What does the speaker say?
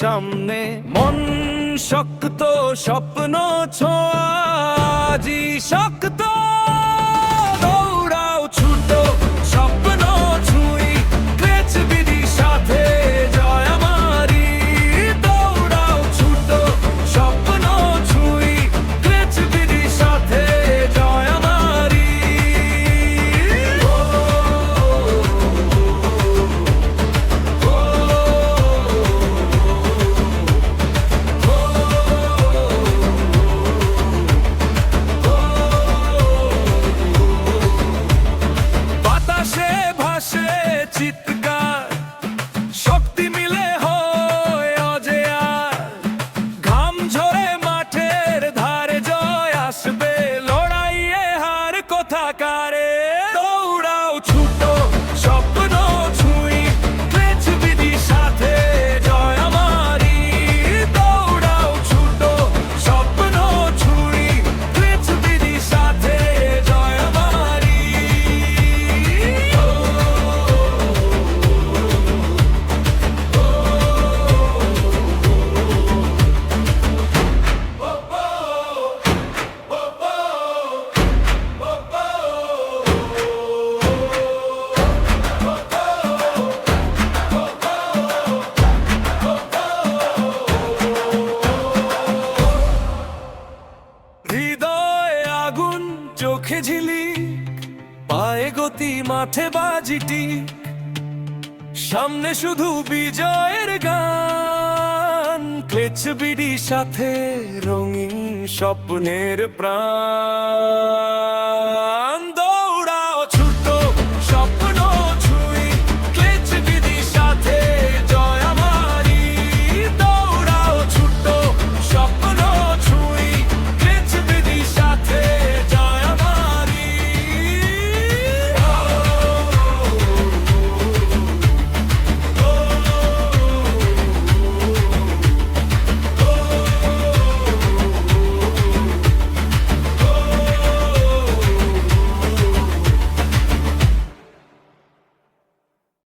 সামনে, মন শক্ত স্বপ্ন ছোঁয়াজি শক্ত, দৌড়াও ছুটো স্বপ্ন ছুঁই, ক্লেচ বিধি সাথে জয় আমারি, দৌড়াও ছুটো স্বপ্ন ছুঁই, ক্লেচ বিধি সাথে জয় আমারি। বাতাসে ভাসে চিৎকার, শক্তি মিলে হয় অজেয়ার, ঘাম ঝরে মাঠের ধারে জয় আসবে, লড়াইয়ে হার কোথাকারে, দৌড়াও ছুটো স্বপ্ন ছুঁই, ক্লেচ বিধি সাথে জয় আমারি, দৌড়াও ছুটো স্বপ্ন ছুঁই, ক্লেচ বিধি সাথে জয় আমারি। হৃদয়ে আগুন চোখে ঝিলিক, পায়ে গতি মাঠে বাজিটি, সামনে শুধু বিজয়ের গান, ক্লেচ বিডি সাথে রঙিন স্বপ্নের প্রাণ।